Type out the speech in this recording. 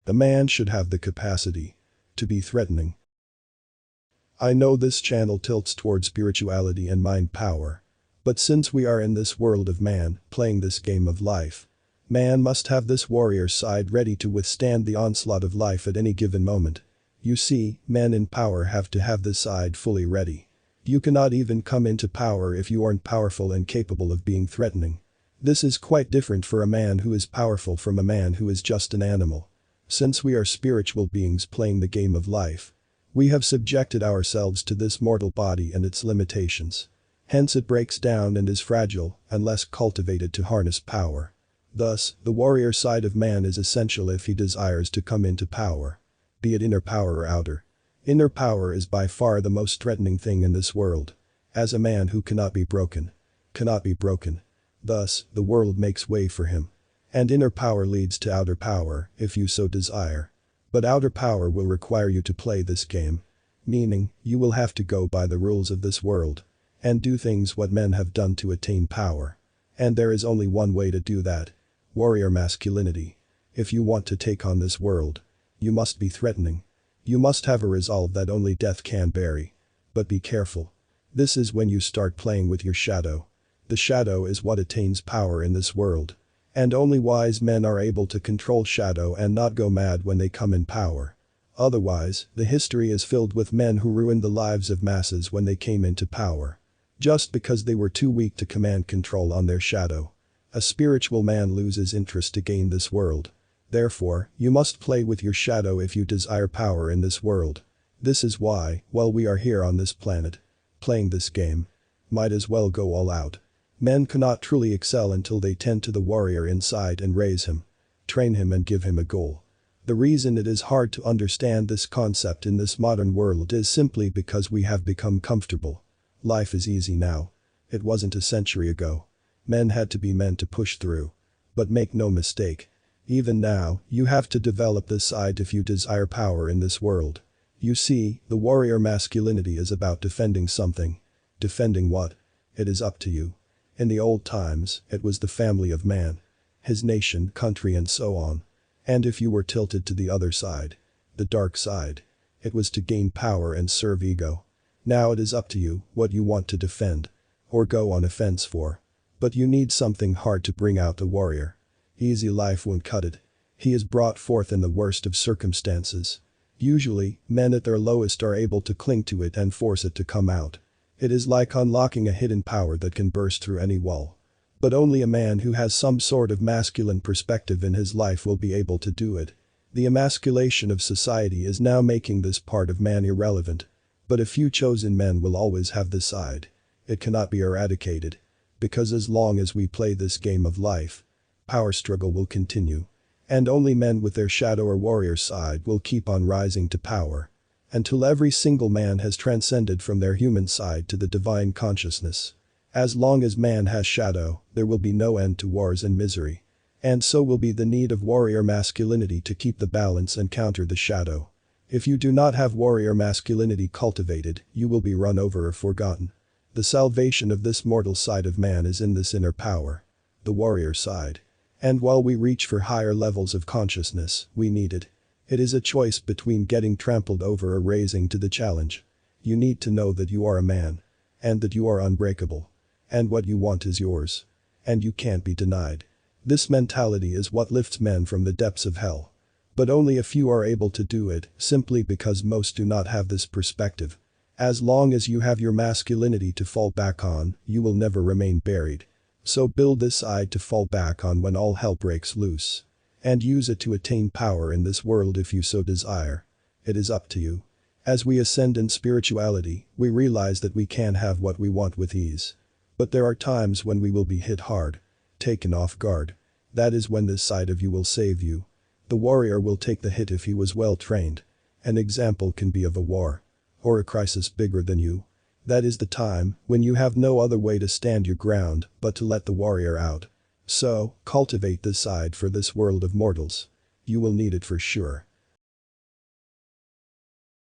A man should have the capacity to be threatening. I know this channel tilts toward spirituality and mind power. But since we are in this world of man, playing this game of life, man must have this warrior side ready to withstand the onslaught of life at any given moment. You see, men in power have to have this side fully ready. You cannot even come into power if you aren't powerful and capable of being threatening. This is quite different for a man who is powerful from a man who is just an animal. Since we are spiritual beings playing the game of life, we have subjected ourselves to this mortal body and its limitations. Hence it breaks down and is fragile unless cultivated to harness power. Thus, the warrior side of man is essential if he desires to come into power. Be it inner power or outer. Inner power is by far the most threatening thing in this world. As a man who cannot be broken. Thus, the world makes way for him. And inner power leads to outer power, if you so desire. But outer power will require you to play this game. Meaning, you will have to go by the rules of this world. And do things what men have done to attain power. And there is only one way to do that. Warrior masculinity. If you want to take on this world, you must be threatening. You must have a resolve that only death can bury. But be careful. This is when you start playing with your shadow. The shadow is what attains power in this world. And only wise men are able to control shadow and not go mad when they come in power. Otherwise, the history is filled with men who ruined the lives of masses when they came into power. Just because they were too weak to command control on their shadow. A spiritual man loses interest to gain this world. Therefore, you must play with your shadow if you desire power in this world. This is why, while we are here on this planet, playing this game, might as well go all out. Men cannot truly excel until they tend to the warrior inside and raise him, train him and give him a goal. The reason it is hard to understand this concept in this modern world is simply because we have become comfortable. Life is easy now. It wasn't a century ago. Men had to be men to push through. But make no mistake. Even now, you have to develop this side if you desire power in this world. You see, the warrior masculinity is about defending something. Defending what? It is up to you. In the old times, it was the family of man. His nation, country and so on. And if you were tilted to the other side, the dark side, it was to gain power and serve ego. Now it is up to you what you want to defend. Or go on offense for. But you need something hard to bring out the warrior. Easy life won't cut it. He is brought forth in the worst of circumstances. Usually, men at their lowest are able to cling to it and force it to come out. It is like unlocking a hidden power that can burst through any wall. But only a man who has some sort of masculine perspective in his life will be able to do it. The emasculation of society is now making this part of man irrelevant. But a few chosen men will always have this side. It cannot be eradicated. Because as long as we play this game of life, power struggle will continue. And only men with their shadow or warrior side will keep on rising to power. Until every single man has transcended from their human side to the divine consciousness. As long as man has shadow, there will be no end to wars and misery. And so will be the need of warrior masculinity to keep the balance and counter the shadow. If you do not have warrior masculinity cultivated, you will be run over or forgotten. The salvation of this mortal side of man is in this inner power. The warrior side. And while we reach for higher levels of consciousness, we need it. It is a choice between getting trampled over or raising to the challenge. You need to know that you are a man. And that you are unbreakable. And what you want is yours. And you can't be denied. This mentality is what lifts men from the depths of hell. But only a few are able to do it, simply because most do not have this perspective. As long as you have your masculinity to fall back on, you will never remain buried. So build this side to fall back on when all hell breaks loose. And use it to attain power in this world if you so desire. It is up to you. As we ascend in spirituality, we realize that we can have what we want with ease. But there are times when we will be hit hard. Taken off guard. That is when this side of you will save you. The warrior will take the hit if he was well trained. An example can be of a war. Or a crisis bigger than you. That is the time when you have no other way to stand your ground but to let the warrior out. So, cultivate this side for this world of mortals. You will need it for sure.